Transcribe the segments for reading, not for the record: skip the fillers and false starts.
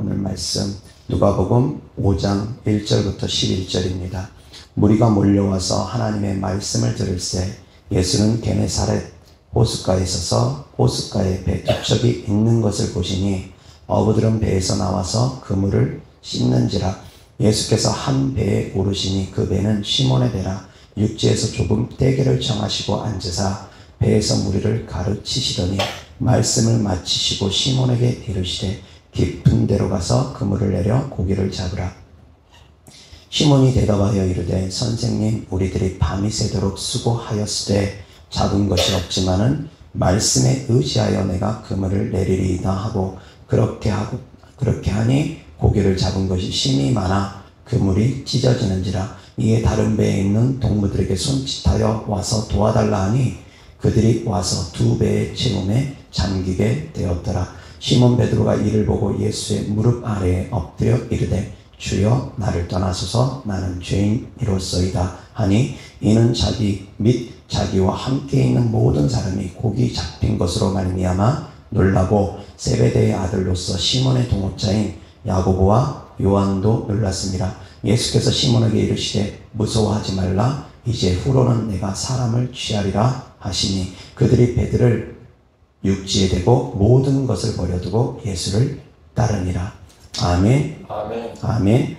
오늘 말씀 누가복음 5장 1절부터 11절입니다. 무리가 몰려와서 하나님의 말씀을 들을새 예수는 게네사렛 호숫가에 서서 호숫가에 배 두 척이 있는 것을 보시니 어부들은 배에서 나와서 그물을 씻는지라. 예수께서 한 배에 오르시니 그 배는 시몬의 배라. 육지에서 조금 떼개를 청하시고 앉으사 배에서 무리를 가르치시더니 말씀을 마치시고 시몬에게 이르시되 깊은 데로 가서 그물을 내려 고기를 잡으라. 시몬이 대답하여 이르되 선생님, 우리들이 밤이 새도록 수고하였으되 잡은 것이 없지만은 말씀에 의지하여 내가 그물을 내리리이다 하고 그렇게 하니 고기를 잡은 것이 심히 많아 그물이 찢어지는지라. 이에 다른 배에 있는 동무들에게 손짓하여 와서 도와달라 하니 그들이 와서 두 배의 채움에 잠기게 되었더라. 시몬 베드로가 이를 보고 예수의 무릎 아래에 엎드려 이르되 주여, 나를 떠나소서, 나는 죄인이로소이다 하니 이는 자기 및 자기와 함께 있는 모든 사람이 고기 잡힌 것으로 말미암아 놀라고 세베대의 아들로서 시몬의 동업자인 야고보와 요한도 놀랐습니다. 예수께서 시몬에게 이르시되 무서워하지 말라. 이제 후로는 내가 사람을 취하리라 하시니 그들이 배들을 육지에 대고 모든 것을 버려두고 예수를 따르니라. 아멘. 아멘. 아멘.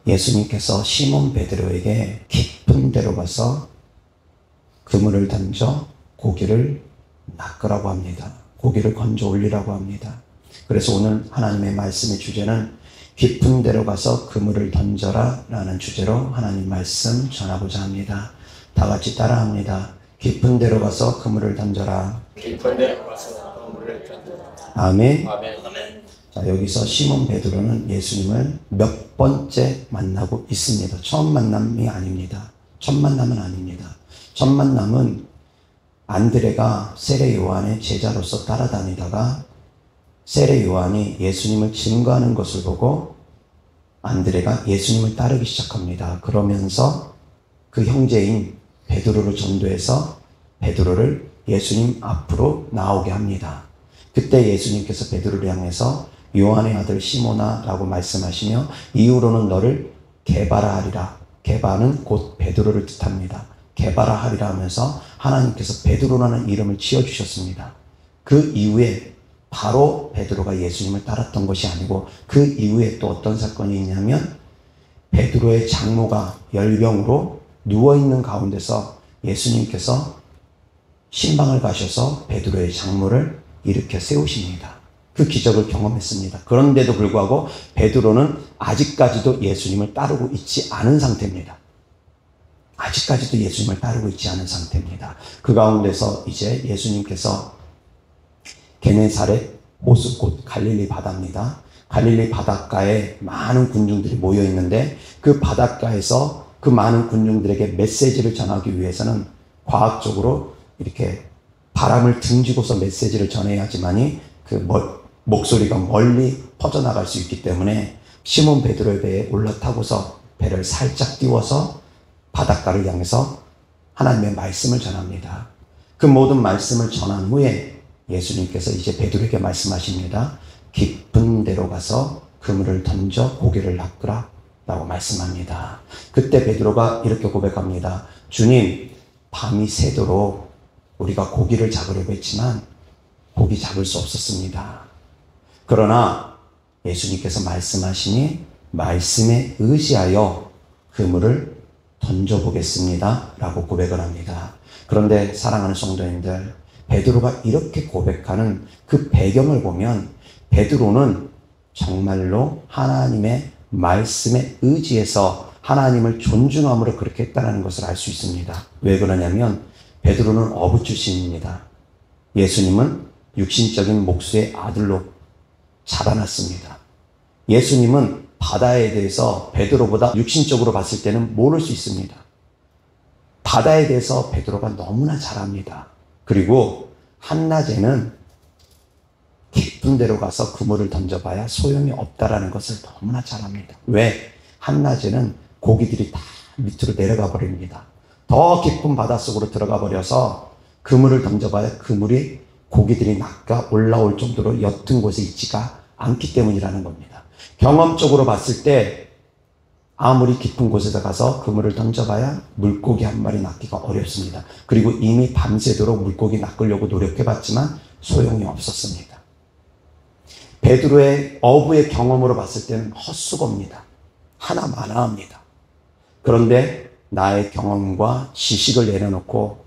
예수님께서 시몬 베드로에게 깊은 데로 가서 그물을 던져 고기를 낚으라고 합니다. 고기를 건져 올리라고 합니다. 그래서 오늘 하나님의 말씀의 주제는 깊은 데로 가서 그물을 던져라 라는 주제로 하나님 말씀 전하고자 합니다. 다 같이 따라합니다. 깊은 데로 가서 그물을 던져라. 깊은 데로 가서 그물을 던져라. 아멘. 아멘. 자, 여기서 시몬 베드로는 예수님을 몇 번째 만나고 있습니다. 처음 만남이 아닙니다. 첫 만남은 아닙니다. 첫 만남은 안드레가 세례 요한의 제자로서 따라다니다가 세례 요한이 예수님을 증거하는 것을 보고 안드레가 예수님을 따르기 시작합니다. 그러면서 그 형제인 베드로를 전도해서 베드로를 예수님 앞으로 나오게 합니다. 그때 예수님께서 베드로를 향해서 요한의 아들 시몬아 라고 말씀하시며 이후로는 너를 게바라 하리라. 게바는 곧 베드로를 뜻합니다. 게바라 하리라 하면서 하나님께서 베드로라는 이름을 지어주셨습니다. 그 이후에 바로 베드로가 예수님을 따랐던 것이 아니고 그 이후에 또 어떤 사건이 있냐면 베드로의 장모가 열병으로 누워있는 가운데서 예수님께서 신방을 가셔서 베드로의 장모를 일으켜 세우십니다. 그 기적을 경험했습니다. 그런데도 불구하고 베드로는 아직까지도 예수님을 따르고 있지 않은 상태입니다. 아직까지도 예수님을 따르고 있지 않은 상태입니다. 그 가운데서 이제 예수님께서 게네사렛 호수 곧 갈릴리 바다입니다. 갈릴리 바닷가에 많은 군중들이 모여 있는데 그 바닷가에서 그 많은 군중들에게 메시지를 전하기 위해서는 과학적으로 이렇게 바람을 등지고서 메시지를 전해야 하지만이 그 목소리가 멀리 퍼져나갈 수 있기 때문에 시몬 베드로의 배에 올라타고서 배를 살짝 띄워서 바닷가를 향해서 하나님의 말씀을 전합니다. 그 모든 말씀을 전한 후에 예수님께서 이제 베드로에게 말씀하십니다. 깊은 데로 가서 그물을 던져 고기를 낚으라 라고 말씀합니다. 그때 베드로가 이렇게 고백합니다. 주님, 밤이 새도록 우리가 고기를 잡으려고 했지만 고기 잡을 수 없었습니다. 그러나 예수님께서 말씀하시니 말씀에 의지하여 그물을 던져보겠습니다 라고 고백을 합니다. 그런데 사랑하는 성도님들, 베드로가 이렇게 고백하는 그 배경을 보면 베드로는 정말로 하나님의 말씀에 의지해서 하나님을 존중함으로 그렇게 했다는 것을 알 수 있습니다. 왜 그러냐면 베드로는 어부 출신입니다. 예수님은 육신적인 목수의 아들로 자라났습니다. 예수님은 바다에 대해서 베드로보다 육신적으로 봤을 때는 모를 수 있습니다. 바다에 대해서 베드로가 너무나 잘 압니다. 그리고 한낮에는 깊은 데로 가서 그물을 던져봐야 소용이 없다라는 것을 너무나 잘 압니다. 왜? 한낮에는 고기들이 다 밑으로 내려가 버립니다. 더 깊은 바닷속으로 들어가 버려서 그물을 던져봐야 그물이 고기들이 낚아 올라올 정도로 옅은 곳에 있지가 않기 때문이라는 겁니다. 경험적으로 봤을 때 아무리 깊은 곳에다 가서 그물을 던져봐야 물고기 한 마리 낚기가 어렵습니다. 그리고 이미 밤새도록 물고기 낚으려고 노력해봤지만 소용이 없었습니다. 베드로의 어부의 경험으로 봤을 때는 헛수고입니다. 하나마나합니다. 그런데 나의 경험과 지식을 내려놓고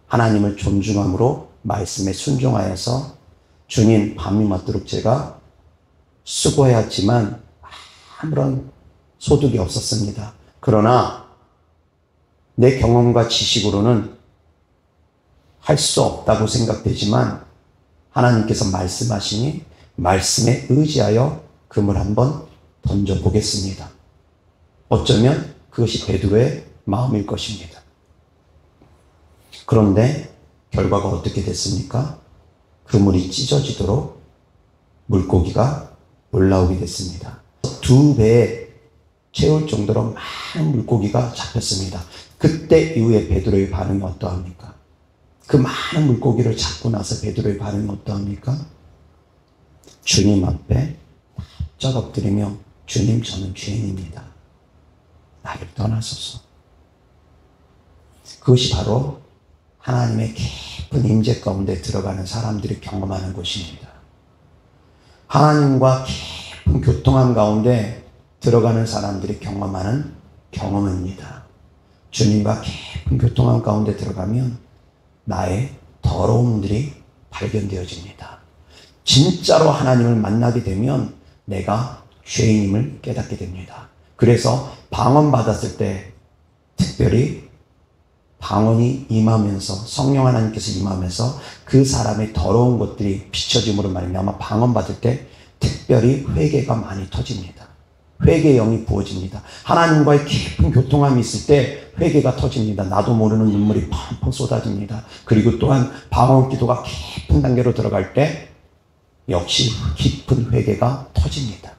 하나님을 존중함으로 말씀에 순종하여서 주님 밤이 맞도록 제가 수고해야지만 아무런 소득이 없었습니다. 그러나 내 경험과 지식으로는 할 수 없다고 생각되지만 하나님께서 말씀하시니 말씀에 의지하여 그물 한번 던져보겠습니다. 어쩌면 그것이 베드로의 마음일 것입니다. 그런데 결과가 어떻게 됐습니까? 그물이 찢어지도록 물고기가 올라오게 됐습니다. 2배 채울 정도로 많은 물고기가 잡혔습니다. 그때 이후에 베드로의 반응이 어떠합니까? 그 많은 물고기를 잡고 나서 베드로의 반응이 어떠합니까? 주님 앞에 쫙 엎드리며 주님 저는 죄인입니다. 나를 떠나소서. 그것이 바로 하나님의 깊은 임재 가운데 들어가는 사람들이 경험하는 것입니다. 하나님과 깊은 교통함 가운데 들어가는 사람들이 경험하는 경험입니다. 주님과 깊은 교통함 가운데 들어가면 나의 더러움들이 발견되어집니다. 진짜로 하나님을 만나게 되면 내가 죄인임을 깨닫게 됩니다. 그래서 방언받았을 때 특별히 방언이 임하면서 성령 하나님께서 임하면서 그 사람의 더러운 것들이 비춰짐으로 말미암아 방언받을 때 특별히 회개가 많이 터집니다. 회개의 영이 부어집니다. 하나님과의 깊은 교통함이 있을 때 회개가 터집니다. 나도 모르는 눈물이 펑펑 쏟아집니다. 그리고 또한 방언 기도가 깊은 단계로 들어갈 때 역시 깊은 회개가 터집니다.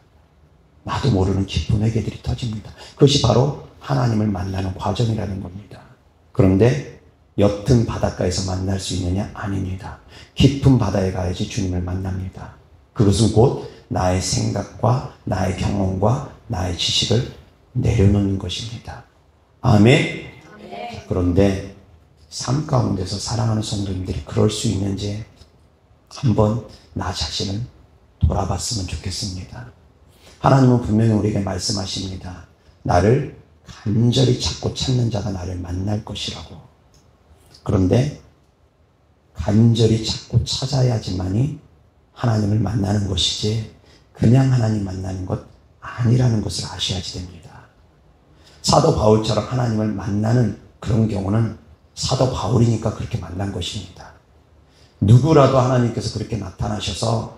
나도 모르는 깊은 회개들이 터집니다. 그것이 바로 하나님을 만나는 과정이라는 겁니다. 그런데 옅은 바닷가에서 만날 수 있느냐? 아닙니다. 깊은 바다에 가야지 주님을 만납니다. 그것은 곧 나의 생각과 나의 경험과 나의 지식을 내려놓는 것입니다. 아멘. 그런데 삶 가운데서 사랑하는 성도님들이 그럴 수 있는지 한번 나 자신을 돌아봤으면 좋겠습니다. 하나님은 분명히 우리에게 말씀하십니다. 나를 간절히 찾고 찾는 자가 나를 만날 것이라고. 그런데 간절히 찾고 찾아야지만이 하나님을 만나는 것이지 그냥 하나님 만나는 것 아니라는 것을 아셔야지 됩니다. 사도 바울처럼 하나님을 만나는 그런 경우는 사도 바울이니까 그렇게 만난 것입니다. 누구라도 하나님께서 그렇게 나타나셔서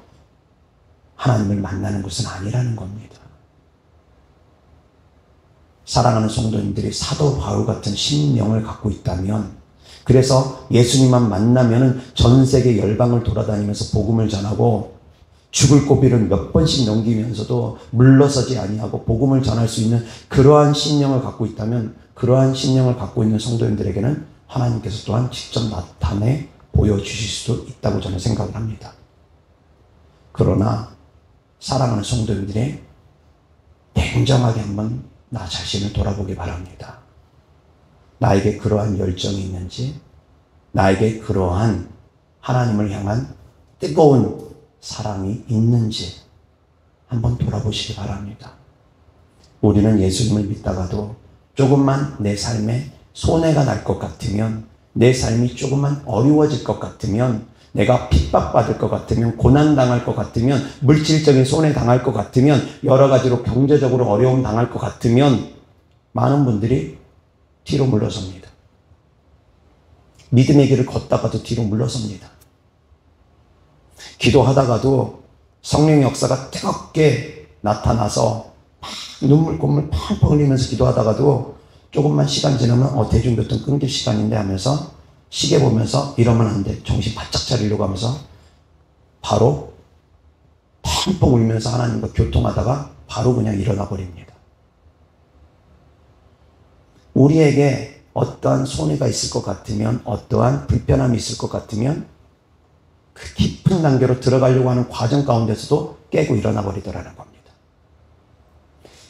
하나님을 만나는 것은 아니라는 겁니다. 사랑하는 성도님들이 사도 바울 같은 심령을 갖고 있다면, 그래서 예수님만 만나면은 전 세계 열방을 돌아다니면서 복음을 전하고 죽을 고비를 몇 번씩 넘기면서도 물러서지 아니하고 복음을 전할 수 있는 그러한 심령을 갖고 있다면, 그러한 심령을 갖고 있는 성도님들에게는 하나님께서 또한 직접 나타내 보여주실 수도 있다고 저는 생각을 합니다. 그러나 사랑하는 성도님들이 냉정하게 한번 나 자신을 돌아보기 바랍니다. 나에게 그러한 열정이 있는지, 나에게 그러한 하나님을 향한 뜨거운 사랑이 있는지 한번 돌아보시기 바랍니다. 우리는 예수님을 믿다가도 조금만 내 삶에 손해가 날 것 같으면, 내 삶이 조금만 어려워질 것 같으면, 내가 핍박받을 것 같으면, 고난당할 것 같으면, 물질적인 손해 당할 것 같으면, 여러 가지로 경제적으로 어려움 당할 것 같으면 많은 분들이 뒤로 물러섭니다. 믿음의 길을 걷다가도 뒤로 물러섭니다. 기도하다가도 성령의 역사가 뜨겁게 나타나서 눈물 콧물 펑펑 흘리면서 기도하다가도 조금만 시간 지나면 대중교통 끊길 시간인데 하면서 시계 보면서 이러면 안 돼, 정신 바짝 차리려고 하면서 바로 펑펑 울면서 하나님과 교통하다가 바로 그냥 일어나 버립니다. 우리에게 어떠한 손해가 있을 것 같으면, 어떠한 불편함이 있을 것 같으면 그 깊은 단계로 들어가려고 하는 과정 가운데서도 깨고 일어나 버리더라는 겁니다.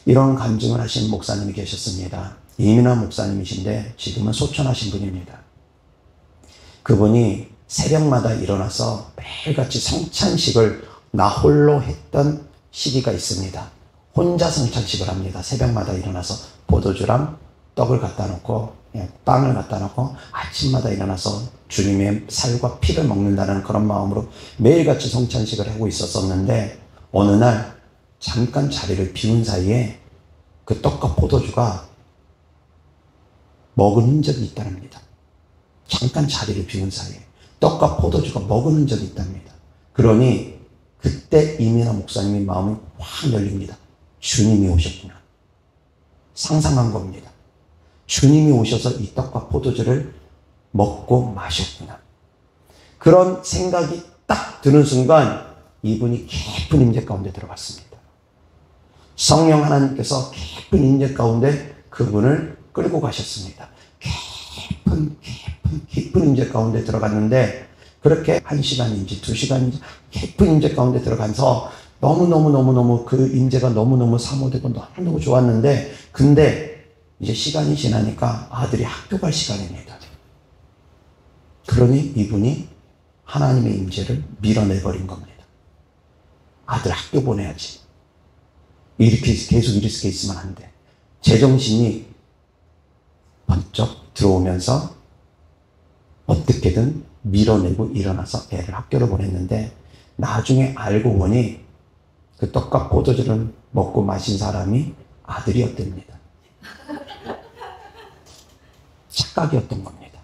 이런 간증을 하신 목사님이 계셨습니다. 이민환 목사님이신데 지금은 소천하신 분입니다. 그분이 새벽마다 일어나서 매일같이 성찬식을 나 홀로 했던 시기가 있습니다. 혼자 성찬식을 합니다. 새벽마다 일어나서 포도주랑 떡을 갖다 놓고 빵을 갖다 놓고 아침마다 일어나서 주님의 살과 피를 먹는다는 그런 마음으로 매일같이 성찬식을 하고 있었었는데 어느 날 잠깐 자리를 비운 사이에 그 떡과 포도주가 먹은 흔적이 있답니다. 잠깐 자리를 비운 사이에 떡과 포도주가 먹은 흔적이 있답니다. 그러니 그때 이민아 목사님의 마음이 확 열립니다. 주님이 오셨구나. 상상한 겁니다. 주님이 오셔서 이 떡과 포도주를 먹고 마셨구나. 그런 생각이 딱 드는 순간 이분이 깊은 임재 가운데 들어갔습니다. 성령 하나님께서 깊은 임재 가운데 그분을 끌고 가셨습니다. 깊은 임재 가운데 들어갔는데 그렇게 1시간인지 2시간인지 깊은 임재 가운데 들어가서 너무너무 그 임재가 너무너무 사모되고 너무너무 좋았는데 근데 이제 시간이 지나니까 아들이 학교 갈 시간입니다. 그러니 이분이 하나님의 임재를 밀어내버린 겁니다. 아들 학교 보내야지. 이렇게 계속 이렇게 있으면 안 돼. 제정신이 번쩍 들어오면서 어떻게든 밀어내고 일어나서 애를 학교를 보냈는데 나중에 알고 보니 그 떡과 포도주를 먹고 마신 사람이 아들이었답니다. 착각이었던 겁니다.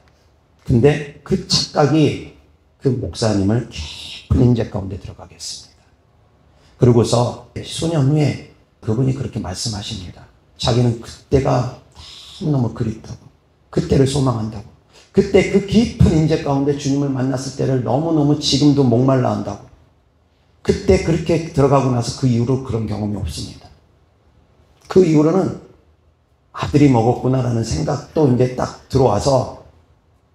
근데 그 착각이 그 목사님을 깊은 임재 가운데 들어가게 했습니다. 그러고서 수년 후에 그분이 그렇게 말씀하십니다. 자기는 그때가 너무 그립다고, 그때를 소망한다고, 그때 그 깊은 임재 가운데 주님을 만났을 때를 너무너무 지금도 목말라 한다고. 그때 그렇게 들어가고 나서 그 이후로 그런 경험이 없습니다. 그 이후로는 아들이 먹었구나라는 생각도 이제 딱 들어와서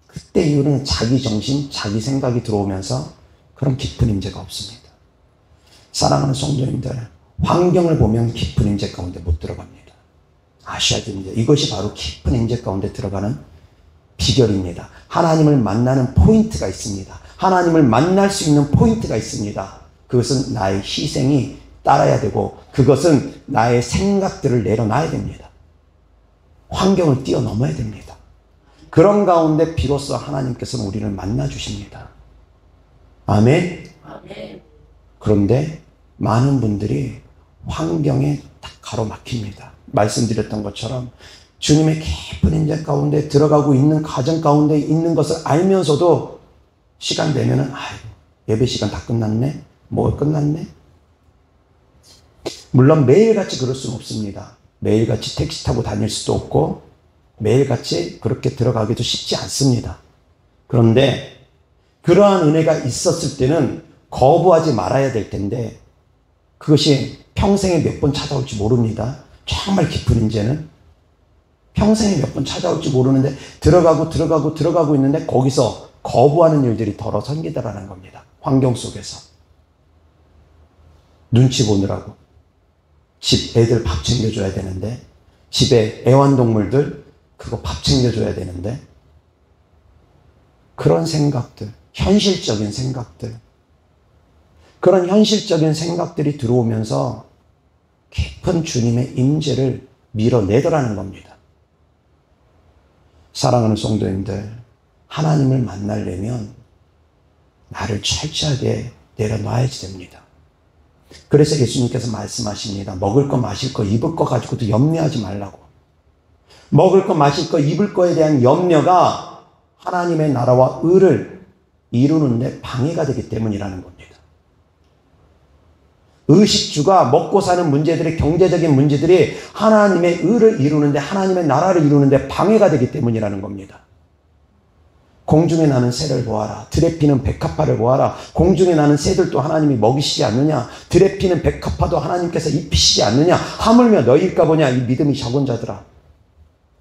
그때 이후로는 자기 정신, 자기 생각이 들어오면서 그런 깊은 임재가 없습니다. 사랑하는 성도님들, 환경을 보면 깊은 임재 가운데 못 들어갑니다. 아셔야 됩니다. 이것이 바로 깊은 임재 가운데 들어가는 비결입니다. 하나님을 만나는 포인트가 있습니다. 하나님을 만날 수 있는 포인트가 있습니다. 그것은 나의 희생이 따라야 되고 그것은 나의 생각들을 내려놔야 됩니다. 환경을 뛰어넘어야 됩니다. 그런 가운데 비로소 하나님께서는 우리를 만나 주십니다. 아멘? 아멘. 그런데 많은 분들이 환경에 딱 가로막힙니다. 말씀드렸던 것처럼 주님의 깊은 임재 가운데 들어가고 있는 가정 가운데 있는 것을 알면서도 시간 되면은 예배 시간 다 끝났네? 뭐 끝났네? 물론 매일같이 그럴 수는 없습니다. 매일같이 택시 타고 다닐 수도 없고 매일같이 그렇게 들어가기도 쉽지 않습니다. 그런데 그러한 은혜가 있었을 때는 거부하지 말아야 될 텐데 그것이 평생에 몇 번 찾아올지 모릅니다. 정말 깊은 임재는 평생에 몇 번 찾아올지 모르는데 들어가고 있는데 거기서 거부하는 일들이 덜어 생기더라는 겁니다. 환경 속에서. 눈치 보느라고. 집 애들 밥 챙겨줘야 되는데 집에 애완동물들 그거 밥 챙겨줘야 되는데 그런 생각들, 현실적인 생각들 그런 현실적인 생각들이 들어오면서 깊은 주님의 임재를 밀어내더라는 겁니다. 사랑하는 성도님들, 하나님을 만나려면 나를 철저하게 내려놔야지 됩니다. 그래서 예수님께서 말씀하십니다. 먹을 거, 마실 거, 입을 거 가지고도 염려하지 말라고. 먹을 거, 마실 거, 입을 거에 대한 염려가 하나님의 나라와 의를 이루는데 방해가 되기 때문이라는 겁니다. 의식주가 먹고 사는 문제들이, 경제적인 문제들이 하나님의 의를 이루는데, 하나님의 나라를 이루는데 방해가 되기 때문이라는 겁니다. 공중에 나는 새를 보아라. 들에 피는 백합화를 보아라. 공중에 나는 새들도 하나님이 먹이시지 않느냐. 들에 피는 백합화도 하나님께서 입히시지 않느냐. 하물며 너희일까 보냐. 이 믿음이 적은 자들아.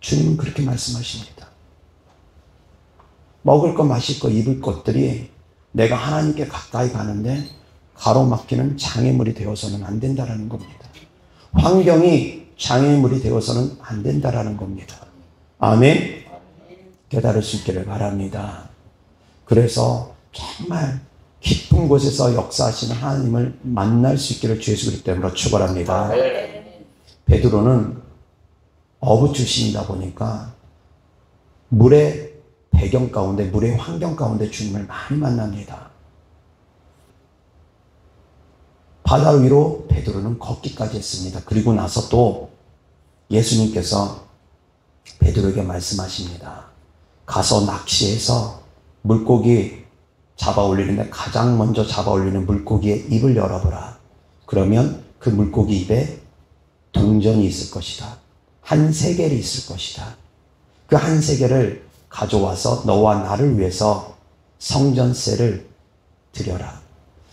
주님은 그렇게 말씀하십니다. 먹을 것, 마실 것, 입을 것들이 내가 하나님께 가까이 가는데 가로막히는 장애물이 되어서는 안 된다라는 겁니다. 환경이 장애물이 되어서는 안 된다라는 겁니다. 아멘. 깨달을 수 있기를 바랍니다. 그래서 정말 깊은 곳에서 역사하시는 하나님을 만날 수 있기를 주 예수 그리스도 이름으로 축원합니다. 베드로는 어부 출신이다 보니까 물의 배경 가운데, 물의 환경 가운데 주님을 많이 만납니다. 바다 위로 베드로는 걷기까지 했습니다. 그리고 나서 또 예수님께서 베드로에게 말씀하십니다. 가서 낚시해서 물고기 잡아 올리는데 가장 먼저 잡아 올리는 물고기의 입을 열어보라. 그러면 그 물고기 입에 동전이 있을 것이다. 한 세겔이 있을 것이다. 그 한 세겔을 가져와서 너와 나를 위해서 성전세를 드려라.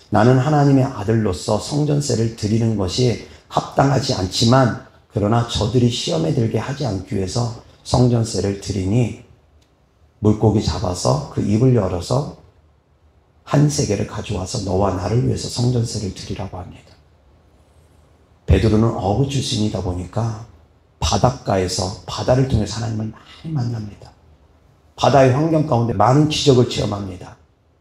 나는 하나님의 아들로서 성전세를 드리는 것이 합당하지 않지만 그러나 저들이 시험에 들게 하지 않기 위해서 성전세를 드리니 물고기 잡아서 그 입을 열어서 한 세겔을 가져와서 너와 나를 위해서 성전세를 드리라고 합니다. 베드로는 어부 출신이다 보니까 바닷가에서 바다를 통해서 하나님을 많이 만납니다. 바다의 환경 가운데 많은 기적을 체험합니다.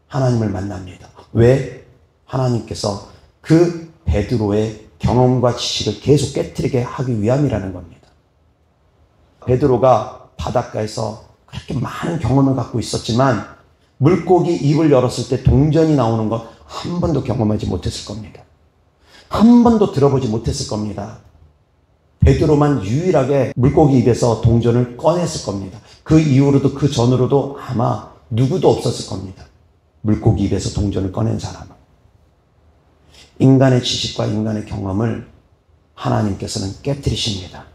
하나님을 만납니다. 왜? 하나님께서 그 베드로의 경험과 지식을 계속 깨트리게 하기 위함이라는 겁니다. 베드로가 바닷가에서 그렇게 많은 경험을 갖고 있었지만 물고기 입을 열었을 때 동전이 나오는 것 한 번도 경험하지 못했을 겁니다. 한 번도 들어보지 못했을 겁니다. 베드로만 유일하게 물고기 입에서 동전을 꺼냈을 겁니다. 그 이후로도 그 전으로도 아마 누구도 없었을 겁니다. 물고기 입에서 동전을 꺼낸 사람은. 인간의 지식과 인간의 경험을 하나님께서는 깨트리십니다.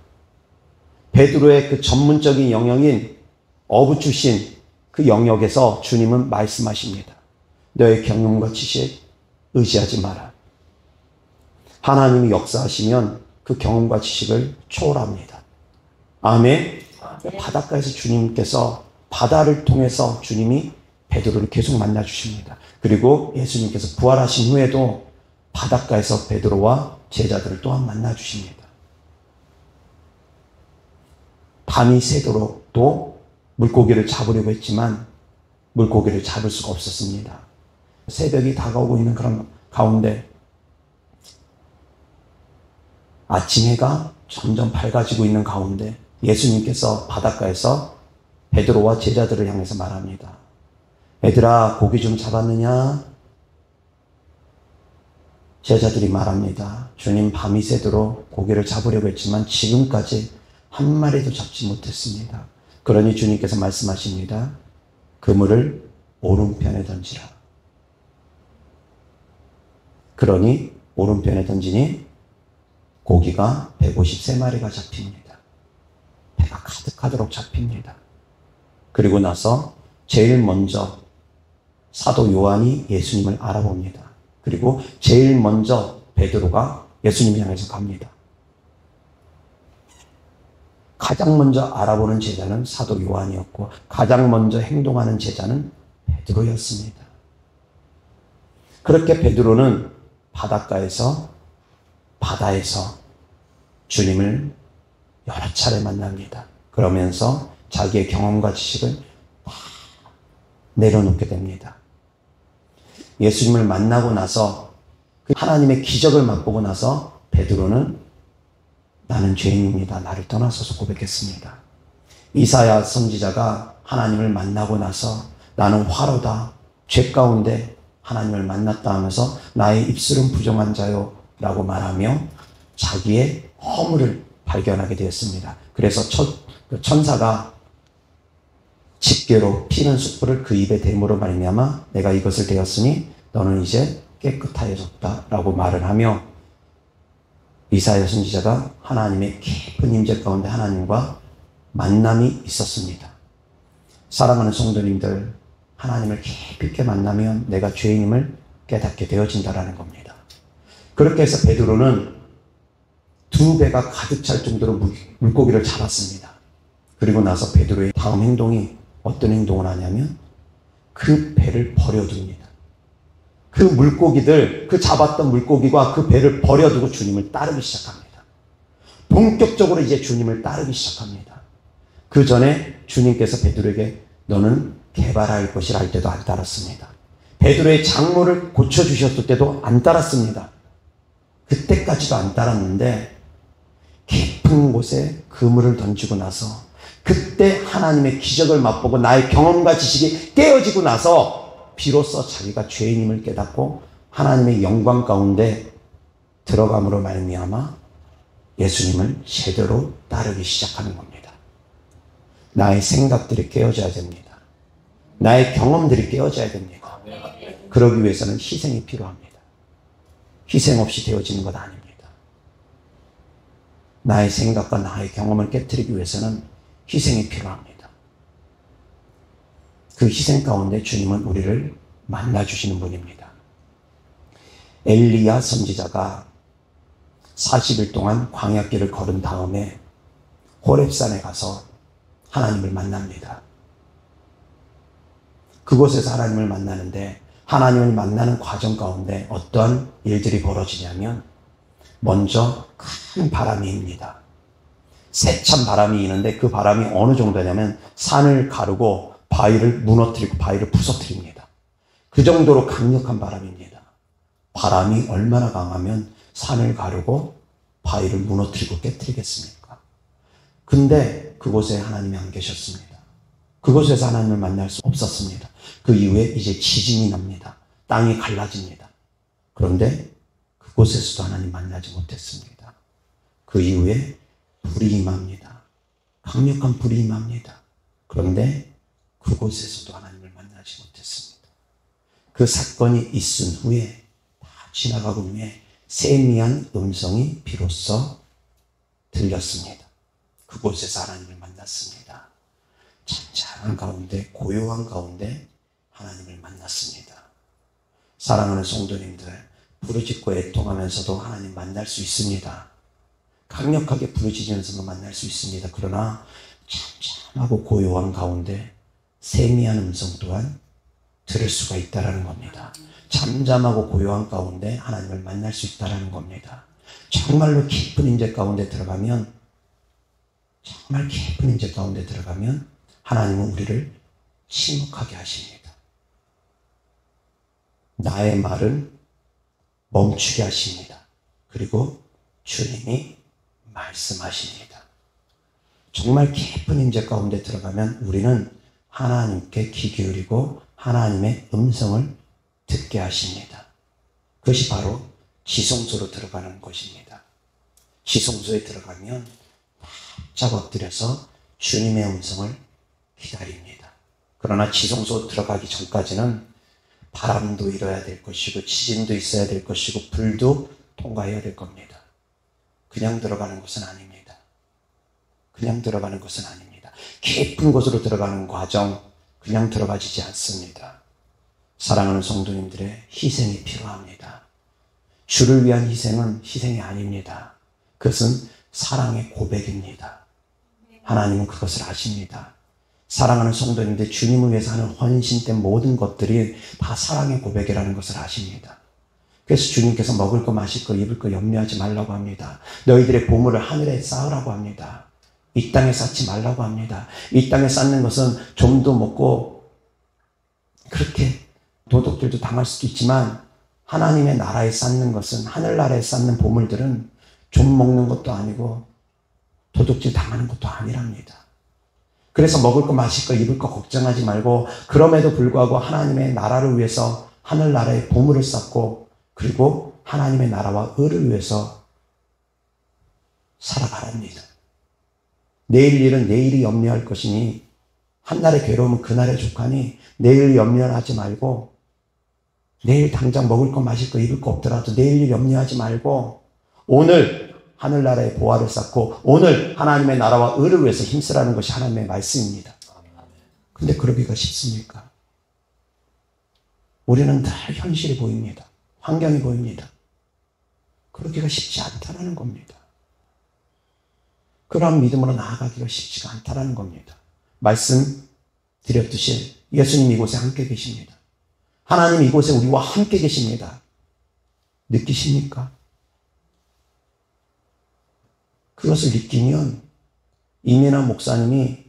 베드로의 그 전문적인 영역인 어부 출신 그 영역에서 주님은 말씀하십니다. 너의 경험과 지식 의지하지 마라. 하나님이 역사하시면 그 경험과 지식을 초월합니다. 아멘. 바닷가에서 주님께서 바다를 통해서 주님이 베드로를 계속 만나주십니다. 그리고 예수님께서 부활하신 후에도 바닷가에서 베드로와 제자들을 또한 만나주십니다. 밤이 새도록도 물고기를 잡으려고 했지만 물고기를 잡을 수가 없었습니다. 새벽이 다가오고 있는 그런 가운데 아침 해가 점점 밝아지고 있는 가운데 예수님께서 바닷가에서 베드로와 제자들을 향해서 말합니다. 얘들아, 고기 좀 잡았느냐? 제자들이 말합니다. 주님, 밤이 새도록 고기를 잡으려고 했지만 지금까지 한 마리도 잡지 못했습니다. 그러니 주님께서 말씀하십니다. 그물을 오른편에 던지라. 그러니 오른편에 던지니 고기가 153마리가 잡힙니다. 배가 가득하도록 잡힙니다. 그리고 나서 제일 먼저 사도 요한이 예수님을 알아봅니다. 그리고 제일 먼저 베드로가 예수님을 향해서 갑니다. 가장 먼저 알아보는 제자는 사도 요한이었고 가장 먼저 행동하는 제자는 베드로였습니다. 그렇게 베드로는 바다에서 주님을 여러 차례 만납니다. 그러면서 자기의 경험과 지식을 다 내려놓게 됩니다. 예수님을 만나고 나서 그 하나님의 기적을 맛보고 나서 베드로는 나는 죄인입니다. 나를 떠나소서 고백했습니다. 이사야 선지자가 하나님을 만나고 나서 나는 화로다. 죄 가운데 하나님을 만났다 하면서 나의 입술은 부정한 자요 라고 말하며 자기의 허물을 발견하게 되었습니다. 그래서 천사가 집게로 피는 숯불을 그 입에 대므로 말미암아 내가 이것을 대었으니 너는 이제 깨끗하여졌다 라고 말을 하며 이사야 선지자가 하나님의 깊은 임재 가운데 하나님과 만남이 있었습니다. 사랑하는 성도님들, 하나님을 깊이 있게 만나면 내가 죄인임을 깨닫게 되어진다라는 겁니다. 그렇게 해서 베드로는 2배가 가득 찰 정도로 물고기를 잡았습니다. 그리고 나서 베드로의 다음 행동이 어떤 행동을 하냐면 그 배를 버려둡니다. 그 물고기들, 그 잡았던 물고기와 그 배를 버려두고 주님을 따르기 시작합니다. 본격적으로 이제 주님을 따르기 시작합니다. 그 전에 주님께서 베드로에게 너는 개발할 것이라 할 때도 안 따랐습니다. 베드로의 장모를 고쳐주셨을 때도 안 따랐습니다. 그때까지도 안 따랐는데 깊은 곳에 그물을 던지고 나서 그때 하나님의 기적을 맛보고 나의 경험과 지식이 깨어지고 나서 비로소 자기가 죄인임을 깨닫고 하나님의 영광 가운데 들어감으로 말미암아 예수님을 제대로 따르기 시작하는 겁니다. 나의 생각들이 깨어져야 됩니다. 나의 경험들이 깨어져야 됩니다. 그러기 위해서는 희생이 필요합니다. 희생 없이 되어지는 것 아닙니다. 나의 생각과 나의 경험을 깨뜨리기 위해서는 희생이 필요합니다. 그 희생 가운데 주님은 우리를 만나주시는 분입니다. 엘리야 선지자가 40일 동안 광야길을 걸은 다음에 호렙산에 가서 하나님을 만납니다. 그곳에서 하나님을 만나는데 하나님을 만나는 과정 가운데 어떠한 일들이 벌어지냐면 먼저 큰 바람이 입니다. 세찬 바람이 이는데 그 바람이 어느 정도냐면 산을 가르고 바위를 무너뜨리고 바위를 부서뜨립니다. 그 정도로 강력한 바람입니다. 바람이 얼마나 강하면 산을 가르고 바위를 무너뜨리고 깨뜨리겠습니까? 근데 그곳에 하나님이 안 계셨습니다. 그곳에서 하나님을 만날 수 없었습니다. 그 이후에 이제 지진이 납니다. 땅이 갈라집니다. 그런데 그곳에서도 하나님 만나지 못했습니다. 그 이후에 불이 임합니다. 강력한 불이 임합니다. 그런데 그곳에서도 하나님을 만나지 못했습니다. 그 사건이 있은 후에 다 지나가고 후에 세미한 음성이 비로소 들렸습니다. 그곳에서 하나님을 만났습니다. 찬찬한 가운데 고요한 가운데 하나님을 만났습니다. 사랑하는 성도님들, 부르짖고 애통하면서도 하나님 만날 수 있습니다. 강력하게 부르짖으면서도 만날 수 있습니다. 그러나 참참하고 고요한 가운데 세미한 음성 또한 들을 수가 있다는 겁니다. 잠잠하고 고요한 가운데 하나님을 만날 수 있다는 겁니다. 정말로 깊은 임재 가운데 들어가면 정말 깊은 임재 가운데 들어가면 하나님은 우리를 침묵하게 하십니다. 나의 말은 멈추게 하십니다. 그리고 주님이 말씀하십니다. 정말 깊은 임재 가운데 들어가면 우리는 하나님께 귀 기울이고 하나님의 음성을 듣게 하십니다. 그것이 바로 지성소로 들어가는 것입니다. 지성소에 들어가면 바짝 엎드려서 주님의 음성을 기다립니다. 그러나 지성소 들어가기 전까지는 바람도 일어야 될 것이고 지진도 있어야 될 것이고 불도 통과해야 될 겁니다. 그냥 들어가는 것은 아닙니다. 그냥 들어가는 것은 아닙니다. 깊은 곳으로 들어가는 과정 그냥 들어가지지 않습니다. 사랑하는 성도님들의 희생이 필요합니다. 주를 위한 희생은 희생이 아닙니다. 그것은 사랑의 고백입니다. 하나님은 그것을 아십니다. 사랑하는 성도님들, 주님을 위해서 하는 헌신된 모든 것들이 다 사랑의 고백이라는 것을 아십니다. 그래서 주님께서 먹을 거, 마실 거, 입을 거 염려하지 말라고 합니다. 너희들의 보물을 하늘에 쌓으라고 합니다. 이 땅에 쌓지 말라고 합니다. 이 땅에 쌓는 것은 좀도 먹고 그렇게 도둑들도 당할 수도 있지만 하나님의 나라에 쌓는 것은, 하늘나라에 쌓는 보물들은 좀 먹는 것도 아니고 도둑질 당하는 것도 아니랍니다. 그래서 먹을 거, 마실 거, 입을 거 걱정하지 말고 그럼에도 불구하고 하나님의 나라를 위해서 하늘나라에 보물을 쌓고 그리고 하나님의 나라와 의를 위해서 살아가랍니다. 내일 일은 내일이 염려할 것이니 한날의 괴로움은 그날의 족하니 내일 염려하지 말고 내일 당장 먹을 거, 마실 거, 입을 거 없더라도 내일 일 염려하지 말고 오늘 하늘나라의 보화를 쌓고 오늘 하나님의 나라와 의를 위해서 힘쓰라는 것이 하나님의 말씀입니다. 근데 그러기가 쉽습니까? 우리는 늘 현실이 보입니다. 환경이 보입니다. 그러기가 쉽지 않다는 겁니다. 그러한 믿음으로 나아가기가 쉽지가 않다는 겁니다. 말씀드렸듯이 예수님 이곳에 함께 계십니다. 하나님 이곳에 우리와 함께 계십니다. 느끼십니까? 그것을 느끼면 이민아 목사님이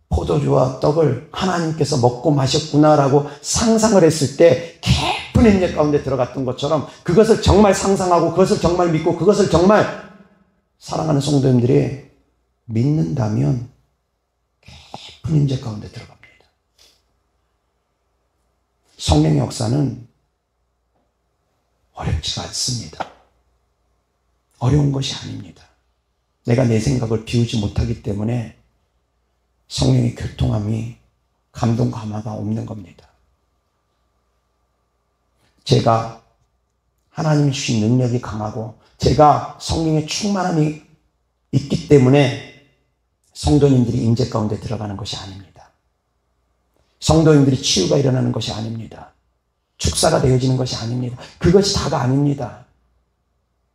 포도주와 떡을 하나님께서 먹고 마셨구나라고 상상을 했을 때 깊은 임재 가운데 들어갔던 것처럼 그것을 정말 상상하고 그것을 정말 믿고 그것을 정말 사랑하는 성도님들이 믿는다면 깊은 임재 가운데 들어갑니다. 성령의 역사는 어렵지가 않습니다. 어려운 것이 아닙니다. 내가 내 생각을 비우지 못하기 때문에 성령의 교통함이 감동 감화가 없는 겁니다. 제가 하나님이 주신 능력이 강하고 제가 성령의 충만함이 있기 때문에 성도님들이 임재 가운데 들어가는 것이 아닙니다. 성도님들이 치유가 일어나는 것이 아닙니다. 축사가 되어지는 것이 아닙니다. 그것이 다가 아닙니다.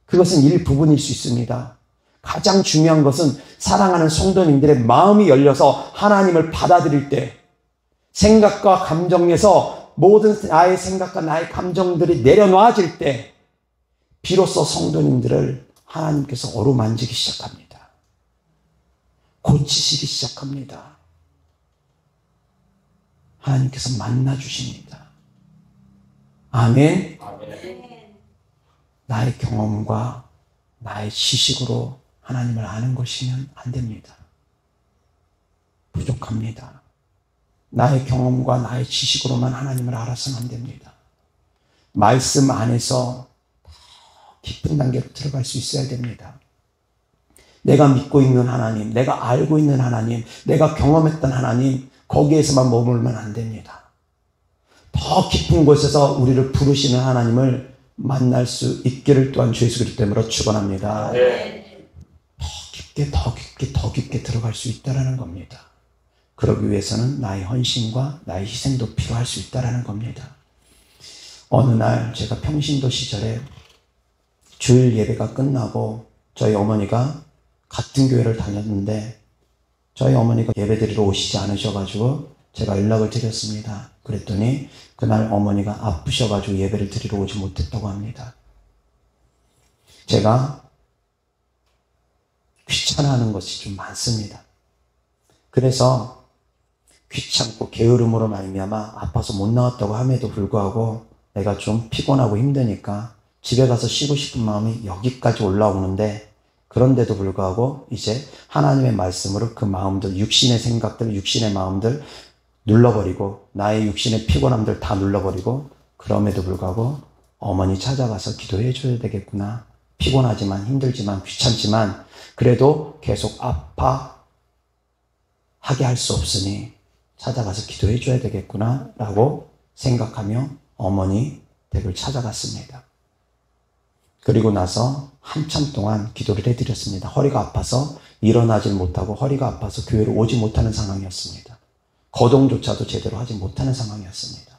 그것은 일부분일 수 있습니다. 가장 중요한 것은 사랑하는 성도님들의 마음이 열려서 하나님을 받아들일 때 생각과 감정에서 모든 나의 생각과 나의 감정들이 내려놓아질 때 비로소 성도님들을 하나님께서 어루만지기 시작합니다. 고치시기 시작합니다. 하나님께서 만나주십니다. 아멘. 나의 경험과 나의 지식으로 하나님을 아는 것이면 안 됩니다. 부족합니다. 나의 경험과 나의 지식으로만 하나님을 알아서는 안 됩니다. 말씀 안에서 깊은 단계로 들어갈 수 있어야 됩니다. 내가 믿고 있는 하나님, 내가 알고 있는 하나님, 내가 경험했던 하나님, 거기에서만 머물면 안 됩니다. 더 깊은 곳에서 우리를 부르시는 하나님을 만날 수 있기를 또한 주 예수 그리스도 이름으로 축원합니다. 더 깊게 들어갈 수 있다라는 겁니다. 그러기 위해서는 나의 헌신과 나의 희생도 필요할 수 있다라는 겁니다. 어느 날 제가 평신도 시절에 주일 예배가 끝나고 저희 어머니가 같은 교회를 다녔는데 저희 어머니가 예배 드리러 오시지 않으셔가지고 제가 연락을 드렸습니다. 그랬더니 그날 어머니가 아프셔가지고 예배를 드리러 오지 못했다고 합니다. 제가 귀찮아하는 것이 좀 많습니다. 그래서 귀찮고 게으름으로 말미암아 아파서 못 나왔다고 함에도 불구하고 내가 좀 피곤하고 힘드니까 집에 가서 쉬고 싶은 마음이 여기까지 올라오는데 그런데도 불구하고 이제 하나님의 말씀으로 그 마음들, 육신의 생각들, 육신의 마음들 눌러버리고 나의 육신의 피곤함들 다 눌러버리고 그럼에도 불구하고 어머니 찾아가서 기도해 줘야 되겠구나. 피곤하지만 힘들지만 귀찮지만 그래도 계속 아파하게 할 수 없으니 찾아가서 기도해 줘야 되겠구나 라고 생각하며 어머니 댁을 찾아갔습니다. 그리고 나서 한참 동안 기도를 해드렸습니다. 허리가 아파서 일어나질 못하고 허리가 아파서 교회를 오지 못하는 상황이었습니다. 거동조차도 제대로 하지 못하는 상황이었습니다.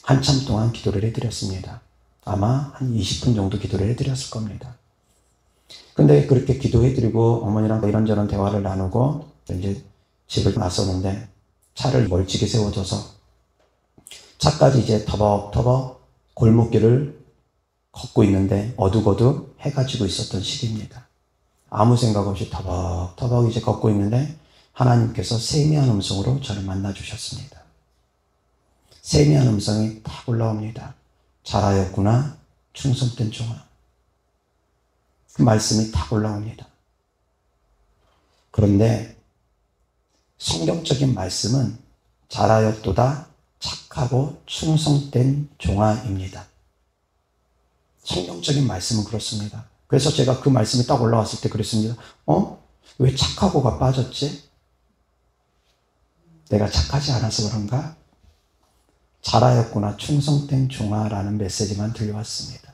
한참 동안 기도를 해드렸습니다. 아마 한 20분 정도 기도를 해드렸을 겁니다. 근데 그렇게 기도해드리고 어머니랑 이런저런 대화를 나누고 이제 집을 나섰는데 차를 멀찍이 세워줘서 차까지 이제 터벅터벅 골목길을 걷고 있는데 어둑어둑 해가 지고 있었던 시기입니다. 아무 생각 없이 터벅터벅 이제 걷고 있는데 하나님께서 세미한 음성으로 저를 만나주셨습니다. 세미한 음성이 딱 올라옵니다. 잘하였구나 충성된 종아. 그 말씀이 딱 올라옵니다. 그런데 성경적인 말씀은 잘하였도다 착하고 충성된 종아입니다. 성경적인 말씀은 그렇습니다. 그래서 제가 그 말씀이 딱 올라왔을 때 그랬습니다. 왜 착하고가 빠졌지? 내가 착하지 않아서 그런가? 잘하였구나 충성된 종아라는 메시지만 들려왔습니다.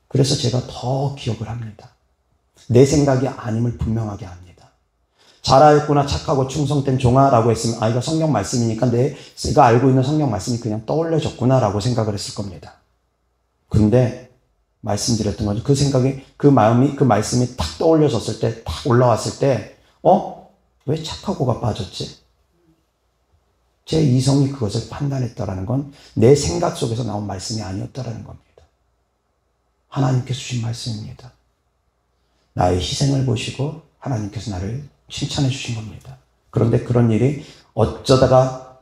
그래서 제가 더 기억을 합니다. 내 생각이 아님을 분명하게 합니다. 잘하였구나 착하고 충성된 종아라고 했으면 이거 성경 말씀이니까 내가 알고 있는 성경 말씀이 그냥 떠올려졌구나 라고 생각을 했을 겁니다. 그런데 말씀드렸던 거죠. 그 생각이, 그 마음이, 그 말씀이 탁 떠올려졌을 때, 탁 올라왔을 때 왜 착하고가 빠졌지? 제 이성이 그것을 판단했다라는 건 내 생각 속에서 나온 말씀이 아니었다라는 겁니다. 하나님께서 주신 말씀입니다. 나의 희생을 보시고 하나님께서 나를 칭찬해 주신 겁니다. 그런데 그런 일이 어쩌다가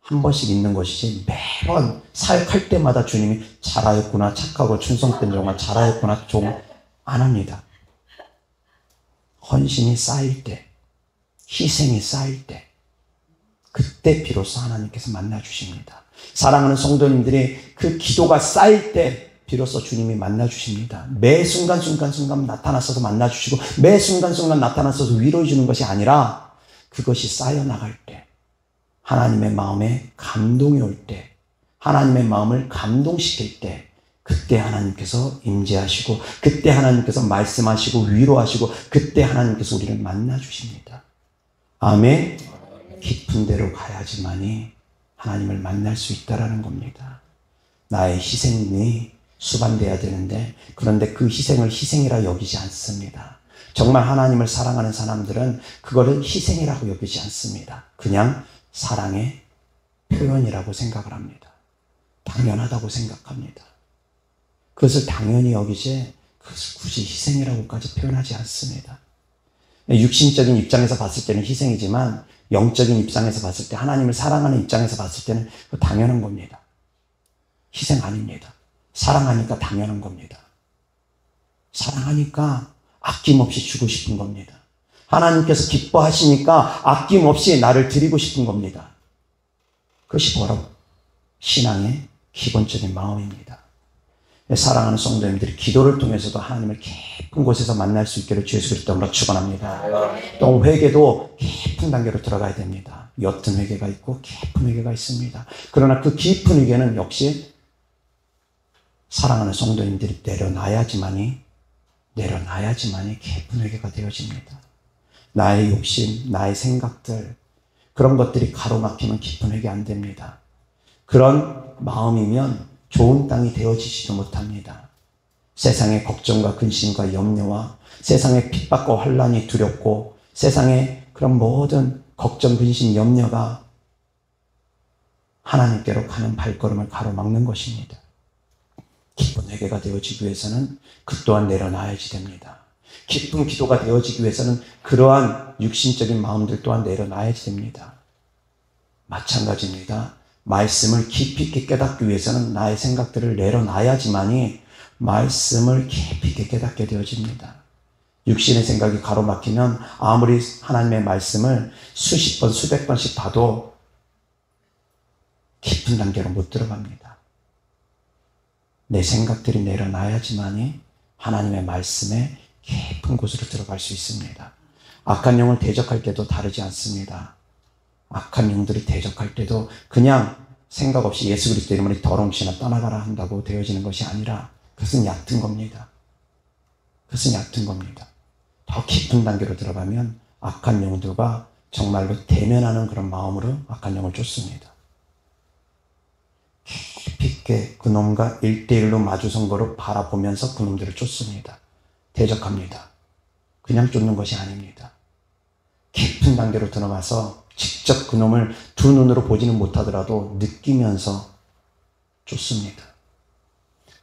한 번씩 있는 것이지 매번 사역할 때마다 주님이 잘하였구나, 착하고 충성된 종아, 잘하였구나, 종 안 합니다. 헌신이 쌓일 때, 희생이 쌓일 때, 그때 비로소 하나님께서 만나주십니다. 사랑하는 성도님들이 그 기도가 쌓일 때 비로소 주님이 만나주십니다. 매 순간순간 나타나셔서 만나주시고 매 순간순간 나타나셔서 위로해 주는 것이 아니라 그것이 쌓여나갈 때, 하나님의 마음에 감동이 올 때, 하나님의 마음을 감동시킬 때, 그때 하나님께서 임재하시고 그때 하나님께서 말씀하시고 위로하시고 그때 하나님께서 우리를 만나주십니다. 아멘. 깊은 데로 가야지만이 하나님을 만날 수 있다라는 겁니다. 나의 희생이 수반돼야 되는데 그런데 그 희생을 희생이라 여기지 않습니다. 정말 하나님을 사랑하는 사람들은 그거를 희생이라고 여기지 않습니다. 그냥 사랑의 표현이라고 생각을 합니다. 당연하다고 생각합니다. 그것을 당연히 여기지 그것을 굳이 희생이라고까지 표현하지 않습니다. 육신적인 입장에서 봤을 때는 희생이지만 영적인 입장에서 봤을 때, 하나님을 사랑하는 입장에서 봤을 때는 당연한 겁니다. 희생 아닙니다. 사랑하니까 당연한 겁니다. 사랑하니까 아낌없이 주고 싶은 겁니다. 하나님께서 기뻐하시니까 아낌없이 나를 드리고 싶은 겁니다. 그것이 바로 신앙의 기본적인 마음입니다. 사랑하는 성도님들이 기도를 통해서도 하나님을 깊은 곳에서 만날 수 있기를 주 예수 그리스도로 축원합니다. 또 회개도 깊은 단계로 들어가야 됩니다. 옅은 회개가 있고 깊은 회개가 있습니다. 그러나 그 깊은 회개는 역시 사랑하는 성도님들이 내려놔야지만이 깊은 회개가 되어집니다. 나의 욕심, 나의 생각들, 그런 것들이 가로막히면 깊은 회개 안 됩니다. 그런 마음이면 좋은 땅이 되어지지도 못합니다. 세상의 걱정과 근심과 염려와 세상의 핍박과 환란이 두렵고 세상의 그런 모든 걱정, 근심, 염려가 하나님께로 가는 발걸음을 가로막는 것입니다. 깊은 회개가 되어지기 위해서는 그 또한 내려놔야지 됩니다. 깊은 기도가 되어지기 위해서는 그러한 육신적인 마음들 또한 내려놔야지 됩니다. 마찬가지입니다. 말씀을 깊이 있게 깨닫기 위해서는 나의 생각들을 내려놔야지만이 말씀을 깊이 있게 깨닫게 되어집니다. 육신의 생각이 가로막히면 아무리 하나님의 말씀을 수십 번, 수백 번씩 봐도 깊은 단계로 못 들어갑니다. 내 생각들이 내려놔야지만이 하나님의 말씀에 깊은 곳으로 들어갈 수 있습니다. 악한 영을 대적할 때도 다르지 않습니다. 악한 영들이 대적할 때도 그냥 생각 없이 예수 그리스도 이름으로 더러운 신아 떠나가라 한다고 되어지는 것이 아니라 그것은 얕은 겁니다. 그것은 얕은 겁니다. 더 깊은 단계로 들어가면 악한 영들과 정말로 대면하는 그런 마음으로 악한 영을 쫓습니다. 깊이 있게 그놈과 1대1로 마주선 거로 바라보면서 그놈들을 쫓습니다. 대적합니다. 그냥 쫓는 것이 아닙니다. 깊은 단계로 들어가서 직접 그놈을 두 눈으로 보지는 못하더라도 느끼면서 쫓습니다.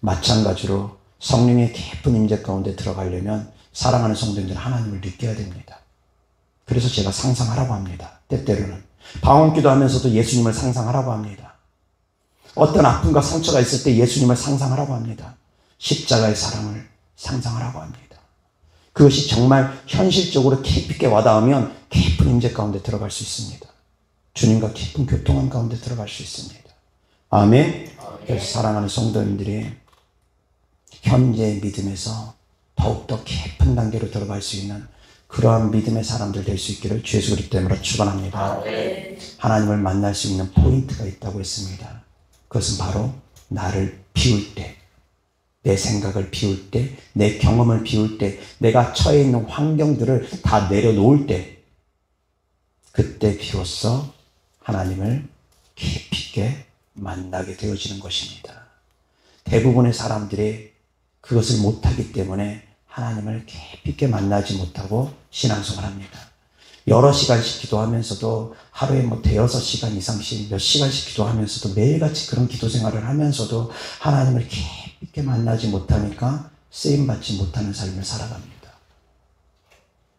마찬가지로 성령의 깊은 임재 가운데 들어가려면 사랑하는 성도님들 하나님을 느껴야 됩니다. 그래서 제가 상상하라고 합니다. 때때로는 방언기도 하면서도 예수님을 상상하라고 합니다. 어떤 아픔과 상처가 있을 때 예수님을 상상하라고 합니다. 십자가의 사랑을 상상하라고 합니다. 그것이 정말 현실적으로 깊이 있게 와닿으면 깊은 임재 가운데 들어갈 수 있습니다. 주님과 깊은 교통한 가운데 들어갈 수 있습니다. 아멘. 그래서 사랑하는 성도님들이 현재의 믿음에서 더욱더 깊은 단계로 들어갈 수 있는 그러한 믿음의 사람들 될 수 있기를 주 예수 그리스도 이름으로 축원합니다. 하나님을 만날 수 있는 포인트가 있다고 했습니다. 그것은 바로 나를 비울 때, 내 생각을 비울 때, 내 경험을 비울 때, 내가 처해 있는 환경들을 다 내려놓을 때, 그때 비로소 하나님을 깊이 있게 만나게 되어지는 것입니다. 대부분의 사람들이 그것을 못하기 때문에 하나님을 깊이 있게 만나지 못하고 신앙생활을 합니다. 여러 시간씩 기도하면서도 하루에 뭐 대여섯 시간 이상씩 몇 시간씩 기도하면서도 매일같이 그런 기도 생활을 하면서도 하나님을 깊게 만나지 못하니까 쓰임받지 못하는 삶을 살아갑니다.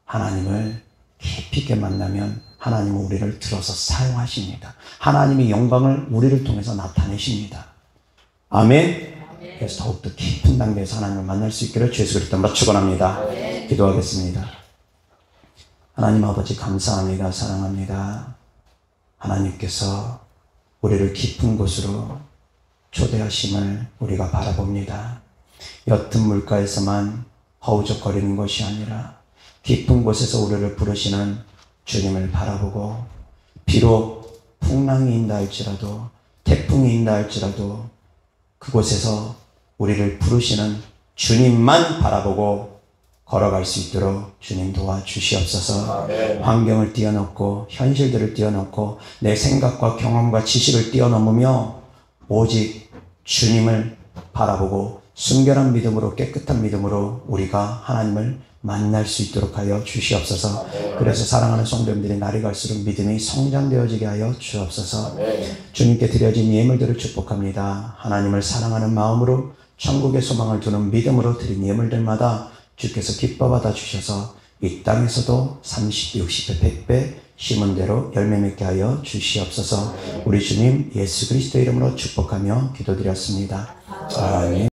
하나님을 깊이 있게 만나면 하나님은 우리를 들어서 사용하십니다. 하나님의 영광을 우리를 통해서 나타내십니다. 아멘. 그래서 더욱더 깊은 단계에서 하나님을 만날 수 있기를 주 예수 그리스도로 축원합니다. 기도하겠습니다. 하나님 아버지 감사합니다. 사랑합니다. 하나님께서 우리를 깊은 곳으로 초대하심을 우리가 바라봅니다. 옅은 물가에서만 허우적거리는 것이 아니라 깊은 곳에서 우리를 부르시는 주님을 바라보고 비록 풍랑이 인다 할지라도 태풍이 인다 할지라도 그곳에서 우리를 부르시는 주님만 바라보고 걸어갈 수 있도록 주님 도와주시옵소서. 아멘. 환경을 뛰어넘고 현실들을 뛰어넘고 내 생각과 경험과 지식을 뛰어넘으며 오직 주님을 바라보고 순결한 믿음으로 깨끗한 믿음으로 우리가 하나님을 만날 수 있도록 하여 주시옵소서. 아멘. 그래서 사랑하는 성도님들이 날이 갈수록 믿음이 성장되어지게 하여 주옵소서. 아멘. 주님께 드려진 예물들을 축복합니다. 하나님을 사랑하는 마음으로 천국의 소망을 두는 믿음으로 드린 예물들마다 주께서 기뻐 받아 주셔서 이 땅에서도 30배, 60배, 100배 심은 대로 열매 맺게 하여 주시옵소서. 우리 주님 예수 그리스도 이름으로 축복하며 기도드렸습니다. 아멘.